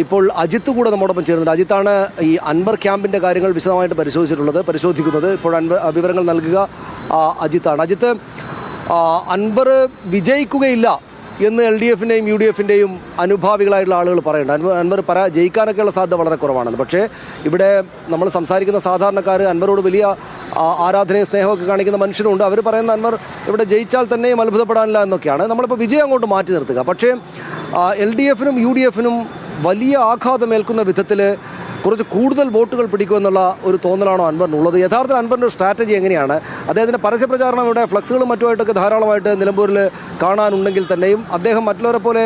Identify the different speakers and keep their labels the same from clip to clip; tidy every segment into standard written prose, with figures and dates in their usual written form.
Speaker 1: ഇപ്പോൾ അജിത്ത് കൂടെ നമ്മോടൊപ്പം ചേരുന്നുണ്ട്. അജിത്താണ് ഈ അൻവർ ക്യാമ്പിൻ്റെ കാര്യങ്ങൾ വിശദമായിട്ട് പരിശോധിക്കുന്നത്. ഇപ്പോൾ വിവരങ്ങൾ നൽകുക അജിത്താണ്. അജിത്ത്, അൻവർ വിജയിക്കുകയില്ല എന്ന് LDFിൻ്റെയും UDFിൻ്റെയും അനുഭാവികളായിട്ടുള്ള ആളുകൾ പറയുന്നുണ്ട്. അൻവർ ജയിക്കാനൊക്കെയുള്ള സാധ്യത വളരെ കുറവാണെന്ന്. പക്ഷേ ഇവിടെ നമ്മൾ സംസാരിക്കുന്ന സാധാരണക്കാർ, അൻവരോട് വലിയ ആരാധനയും സ്നേഹമൊക്കെ കാണിക്കുന്ന മനുഷ്യരുണ്ട്. അവർ പറയുന്ന അൻവർ ഇവിടെ ജയിച്ചാൽ തന്നെയും അത്ഭുതപ്പെടാനില്ല എന്നൊക്കെയാണ്. നമ്മളിപ്പോൾ വിജയം അങ്ങോട്ട് മാറ്റി നിർത്തുക. പക്ഷേ LDFിനും UDFിനും വലിയ ആഘാതമേൽക്കുന്ന വിധത്തിൽ കുറച്ച് കൂടുതൽ വോട്ടുകൾ പിടിക്കുമെന്നുള്ള ഒരു തോന്നലാണോ അൻവറിനുള്ളത്? യഥാർത്ഥത്തിൽ അൻവറിൻ്റെ ഒരു സ്ട്രാറ്റജി എങ്ങനെയാണ്? അദ്ദേഹത്തിൻ്റെ പരസ്യപ്രചാരണം ഇവിടെ ഫ്ലക്സുകളും മറ്റുമായിട്ടൊക്കെ ധാരാളമായിട്ട് നിലമ്പൂരിൽ കാണാനുണ്ടെങ്കിൽ തന്നെയും അദ്ദേഹം മറ്റുള്ളവരെ പോലെ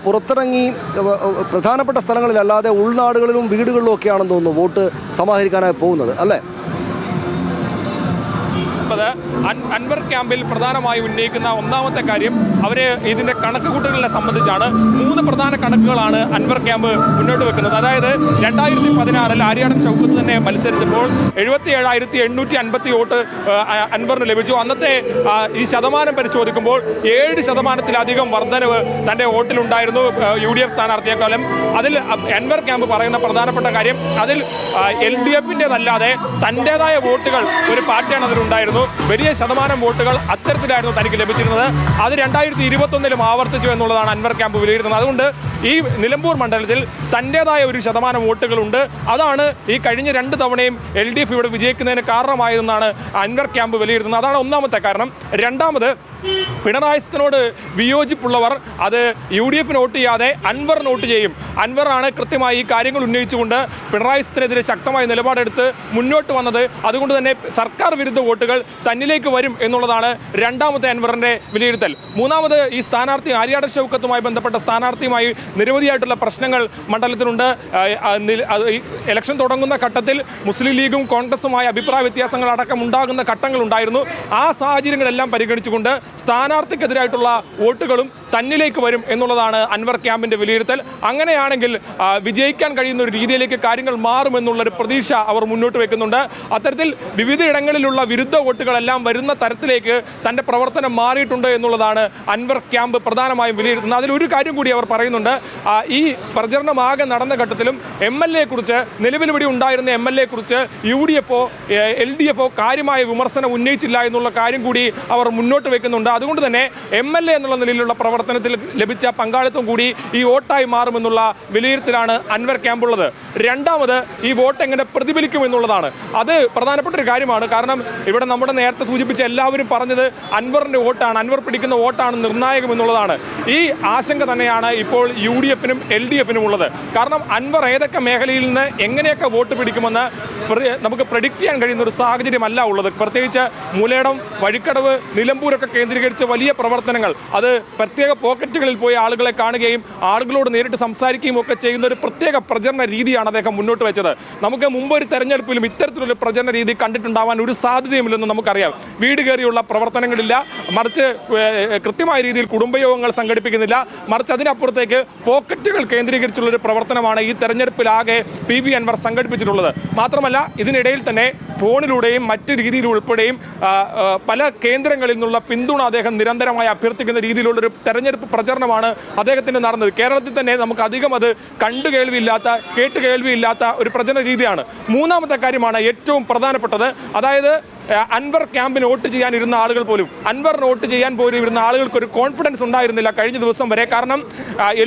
Speaker 1: പുറത്തിറങ്ങി പ്രധാനപ്പെട്ട സ്ഥലങ്ങളിലല്ലാതെ ഉൾനാടുകളിലും വീടുകളിലും ഒക്കെയാണെന്ന് തോന്നുന്നു വോട്ട് സമാഹരിക്കാനായി പോകുന്നത്, അല്ലേ?
Speaker 2: അൻവർ ക്യാമ്പിൽ പ്രധാനമായി ഉന്നയിക്കുന്ന ഒന്നാമത്തെ കാര്യം ഇതിന്റെ കണക്കുകൂട്ടലുകളെ സംബന്ധിച്ചാണ്. 3 പ്രധാന കണക്കുകളാണ് അൻവർ ക്യാമ്പ് മുന്നോട്ട് വെക്കുന്നത്. അതായത് 2016 ആര്യാടൻ ഷൗക്കത്ത് തന്നെ മത്സരിച്ചപ്പോൾ 77,850 വോട്ട് അൻവറിന് ലഭിച്ചു. അന്നത്തെ ഈ ശതമാനം പരിശോധിക്കുമ്പോൾ 7% വർധനവ് തന്റെ വോട്ടിലുണ്ടായിരുന്നു UDF സ്ഥാനാർത്ഥിയെക്കാളും. അതിൽ അൻവർ ക്യാമ്പ് പറയുന്ന പ്രധാനപ്പെട്ട കാര്യം, അതിൽ LDFിൻ്റെതല്ലാതെ തൻ്റെതായ വോട്ടുകൾ ഒരു പാറ്റേൺ അതിലുണ്ടായിരുന്നു. വലിയ ശതമാനം വോട്ടുകൾ അത്തരത്തിലായിരുന്നു തനിക്ക് ലഭിച്ചിരുന്നത്. അത് 2021 ആവർത്തിച്ചു എന്നുള്ളതാണ് അൻവർ ക്യാമ്പ് വിലയിരുത്തുന്നത്. അതുകൊണ്ട് ഈ നിലമ്പൂർ മണ്ഡലത്തിൽ തൻ്റെതായ ഒരു ശതമാനം വോട്ടുകളുണ്ട്. അതാണ് ഈ കഴിഞ്ഞ 2 തവണയും LDF ഇവിടെ വിജയിക്കുന്നതിന് കാരണമായതെന്നാണ് അൻവർ ക്യാമ്പ് വിലയിരുത്തുന്നത്. അതാണ് ഒന്നാമത്തെ കാരണം. രണ്ടാമത്, പിണറായിയോട് വിയോജിപ്പുള്ളവർ അത് UDFിന് വോട്ട് ചെയ്യാതെ അൻവറിന് വോട്ട് ചെയ്യും. അൻവറാണ് കൃത്യമായി ഈ കാര്യങ്ങൾ ഉന്നയിച്ചുകൊണ്ട് പിണറായിനെതിരെ ശക്തമായ നിലപാടെടുത്ത് മുന്നോട്ട് വന്നത്. അതുകൊണ്ട് തന്നെ സർക്കാർ വിരുദ്ധ വോട്ടുകൾ തന്നിലേക്ക് വരും എന്നുള്ളതാണ് രണ്ടാമത്തെ അൻവറിൻ്റെ വിലയിരുത്തൽ. മൂന്നാമത്, ഈ സ്ഥാനാർത്ഥി ആര്യാടൻ ഷൗക്കത്തുമായി ബന്ധപ്പെട്ട സ്ഥാനാർത്ഥിയുമായി നിരവധിയായിട്ടുള്ള പ്രശ്നങ്ങൾ മണ്ഡലത്തിലുണ്ട്. ഇലക്ഷൻ തുടങ്ങുന്ന ഘട്ടത്തിൽ മുസ്ലിം ലീഗും കോൺഗ്രസുമായ അഭിപ്രായ വ്യത്യാസങ്ങൾ അടക്കം ഉണ്ടാകുന്ന ഘട്ടങ്ങളുണ്ടായിരുന്നു. ആ സാഹചര്യങ്ങളെല്ലാം പരിഗണിച്ചുകൊണ്ട് സ്ഥാനാർത്ഥിക്കെതിരായിട്ടുള്ള വോട്ടുകളും തന്നിലേക്ക് വരും എന്നുള്ളതാണ് അൻവർ ക്യാമ്പിന്റെ വിലയിരുത്തൽ. അങ്ങനെയാണെങ്കിൽ വിജയിക്കാൻ കഴിയുന്ന ഒരു രീതിയിലേക്ക് കാര്യങ്ങൾ മാറുമെന്നുള്ളൊരു പ്രതീക്ഷ അവർ മുന്നോട്ട് വെക്കുന്നുണ്ട്. അത്തരത്തിൽ വിവിധ ഇടങ്ങളിലുള്ള വിരുദ്ധ വോട്ടുകളെല്ലാം വരുന്ന തരത്തിലേക്ക് തൻ്റെ പ്രവർത്തനം മാറിയിട്ടുണ്ട് എന്നുള്ളതാണ് അൻവർ ക്യാമ്പ് പ്രധാനമായും വിലയിരുത്തുന്നത്. അതിലൊരു കാര്യം കൂടി അവർ പറയുന്നുണ്ട്. ഈ പ്രചരണമാകെ നടന്ന ഘട്ടത്തിലും MLA കുറിച്ച്, നിലവിലിവിടെ ഉണ്ടായിരുന്ന MLA കുറിച്ച് UDFോ LDFോ കാര്യമായ വിമർശനം ഉന്നയിച്ചില്ല എന്നുള്ള കാര്യം കൂടി അവർ മുന്നോട്ട് വെക്കുന്നുണ്ട്. അതുകൊണ്ട് തന്നെ MLA എന്നുള്ള നിലയിലുള്ള പ്രവർത്തനത്തിൽ ലഭിച്ച പങ്കാളിത്തം കൂടി ഈ വോട്ടായി മാറുമെന്നുള്ള വിലയിരുത്തലാണ് അൻവർ ക്യാമ്പുള്ളത്. രണ്ടാമത്, ഈ വോട്ട് എങ്ങനെ പ്രതിഫലിക്കും എന്നുള്ളതാണ്. അത് പ്രധാനപ്പെട്ട ഒരു കാര്യമാണ്. കാരണം ഇവിടെ നമ്മുടെ നേരത്തെ സൂചിപ്പിച്ച എല്ലാവരും പറഞ്ഞത് അൻവറിൻ്റെ വോട്ടാണ്, അൻവർ പിടിക്കുന്ന വോട്ടാണ് നിർണായകം എന്നുള്ളതാണ്. ഈ ആശങ്ക തന്നെയാണ് ഇപ്പോൾ UDFിനും LDFിനും ഉള്ളത്. കാരണം അൻവർ ഏതൊക്കെ മേഖലയിൽ നിന്ന് എങ്ങനെയൊക്കെ വോട്ട് പിടിക്കുമെന്ന് നമുക്ക് പ്രെഡിക്റ്റ് ചെയ്യാൻ കഴിയുന്ന ഒരു സാഹചര്യമല്ല ഉള്ളത്. പ്രത്യേകിച്ച് മൂലേടം, വഴിക്കടവ്, നിലമ്പൂരൊക്കെ കേന്ദ്രീകരിച്ച് വലിയ പ്രവർത്തനങ്ങൾ, അത് പ്രത്യേക പോക്കറ്റുകളിൽ പോയി ആളുകളെ കാണുകയും ആളുകളോട് നേരിട്ട് സംസാരിക്കുകയും ഒക്കെ ചെയ്യുന്ന ഒരു പ്രത്യേക പ്രചരണ രീതിയാണ് അദ്ദേഹം മുന്നോട്ട് വെച്ചത്. നമുക്ക് മുമ്പ് ഒരു തെരഞ്ഞെടുപ്പിലും ഇത്തരത്തിലുള്ള പ്രചരണ രീതി കണ്ടിട്ടുണ്ടാവാൻ ഒരു സാധ്യതയുമില്ലെന്ന് നമുക്കറിയാം. വീട് കയറിയുള്ള പ്രവർത്തനങ്ങളില്ല, മറിച്ച് കൃത്യമായ രീതിയിൽ കുടുംബയോഗങ്ങൾ സംഘടിപ്പിക്കുന്നില്ല, മറിച്ച് അതിനപ്പുറത്തേക്ക് പോക്കറ്റുകൾ കേന്ദ്രീകരിച്ചുള്ളൊരു പ്രവർത്തനമാണ് ഈ തെരഞ്ഞെടുപ്പിലാകെ PV അൻവർ സംഘടിപ്പിച്ചിട്ടുള്ളത്. മാത്രമല്ല, ഇതിനിടയിൽ തന്നെ ഫോണിലൂടെയും മറ്റ് രീതിയിൽ ഉൾപ്പെടെയും പല കേന്ദ്രങ്ങളിൽ നിന്നുള്ള പിന്തുണ അദ്ദേഹം നിരന്തരമായി അഭ്യർത്ഥിക്കുന്ന രീതിയിലുള്ളൊരു തെരഞ്ഞെടുപ്പ് പ്രചരണമാണ് അദ്ദേഹത്തിന് നടന്നത്. കേരളത്തിൽ തന്നെ നമുക്ക് അധികം അത് കേട്ട് കേൾവിയില്ലാത്ത ഒരു പ്രചരണ രീതിയാണ്. മൂന്നാമത്തെ കാര്യമാണ് ഏറ്റവും പ്രധാനപ്പെട്ടത്. അതായത് അൻവർ ക്യാമ്പിന് വോട്ട് ചെയ്യാനിരുന്ന ആളുകൾ പോലും, അൻവറിന് വോട്ട് ചെയ്യാൻ പോലും ഇരുന്ന ആളുകൾക്ക് ഒരു കോൺഫിഡൻസ് ഉണ്ടായിരുന്നില്ല കഴിഞ്ഞ ദിവസം വരെ. കാരണം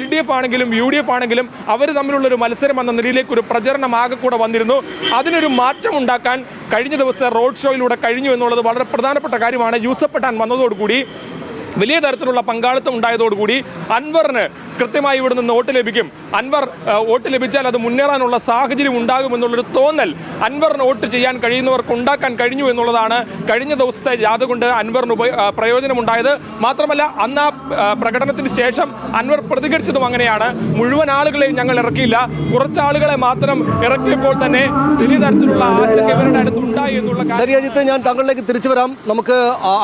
Speaker 2: LDF ആണെങ്കിലും UDF ആണെങ്കിലും അവർ തമ്മിലുള്ളൊരു മത്സരം എന്ന നിലയിലേക്ക് ഒരു പ്രചരണം ആകെ കൂടെ വന്നിരുന്നു. അതിനൊരു മാറ്റം ഉണ്ടാക്കാൻ കഴിഞ്ഞ ദിവസം റോഡ് ഷോയിലൂടെ കഴിഞ്ഞു എന്നുള്ളത് വളരെ പ്രധാനപ്പെട്ട കാര്യമാണ്. യൂസഫ് പട്ടാൻ വന്നതോടുകൂടി വലിയ തരത്തിലുള്ള പങ്കാളിത്തം ഉണ്ടായതോടുകൂടി അൻവറിന് കൃത്യമായി ഇവിടെ നിന്ന് വോട്ട് ലഭിക്കും, അൻവർ വോട്ട് ലഭിച്ചാൽ അത് മുന്നേറാനുള്ള സാഹചര്യം ഉണ്ടാകുമെന്നുള്ളൊരു തോന്നൽ അൻവറിന് വോട്ട് ചെയ്യാൻ കഴിയുന്നവർക്ക് ഉണ്ടാക്കാൻ കഴിഞ്ഞു എന്നുള്ളതാണ് കഴിഞ്ഞ ദിവസത്തെ ജാഥ കൊണ്ട് അൻവറിന് പ്രയോജനമുണ്ടായത്. മാത്രമല്ല, അന്ന് ആ പ്രകടനത്തിന് ശേഷം അൻവർ പ്രതികരിച്ചതും അങ്ങനെയാണ്. മുഴുവൻ ആളുകളെയും ഞങ്ങൾ ഇറക്കിയില്ല, കുറച്ച് ആളുകളെ മാത്രം ഇറക്കിയപ്പോൾ തന്നെ വലിയ തരത്തിലുള്ള ആശങ്ക ഇവരുടെ അടുത്തുണ്ടായി എന്നുള്ള.
Speaker 1: ശരി അജിത്ത്, ഞാൻ താങ്കളിലേക്ക് തിരിച്ചു വരാം. നമുക്ക്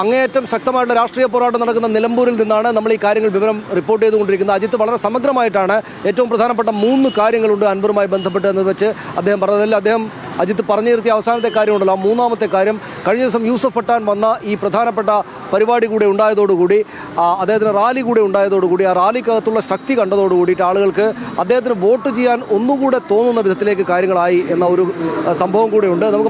Speaker 1: അങ്ങേയറ്റം ശക്തമായിട്ടുള്ള രാഷ്ട്രീയ പോരാട്ടം നടക്കുന്ന നിലമ്പൂരിൽ നിന്നാണ് നമ്മൾ ഈ കാര്യങ്ങൾ വിവരം റിപ്പോർട്ട് ചെയ്തുകൊണ്ടിരിക്കുന്നത്. അജിത്ത് വളരെ സമഗ്രമായിട്ടാണ് ഏറ്റവും പ്രധാനപ്പെട്ട 3 കാര്യങ്ങളുണ്ട് അൻവറുമായി ബന്ധപ്പെട്ട് എന്ന് വെച്ച് അദ്ദേഹം പറഞ്ഞതിൽ അദ്ദേഹം അജിത്ത് പറഞ്ഞു നിർത്തിയ അവസാനത്തെ കാര്യമുണ്ടല്ലോ, ആ 3ാമത്തെ കാര്യം കഴിഞ്ഞ ദിവസം യൂസഫ് പട്ടാൻ വന്ന ഈ പ്രധാനപ്പെട്ട പരിപാടി കൂടെ ഉണ്ടായതോടുകൂടി അദ്ദേഹത്തിന് റാലി കൂടെ ഉണ്ടായതോടുകൂടി ആ റാലിക്കകത്തുള്ള ശക്തി കണ്ടതോടുകൂടിയിട്ട് ആളുകൾക്ക് അദ്ദേഹത്തിന് വോട്ട് ചെയ്യാൻ ഒന്നുകൂടെ തോന്നുന്ന വിധത്തിലേക്ക് കാര്യങ്ങളായി എന്ന ഒരു സംഭവം കൂടെ ഉണ്ട്. നമുക്ക്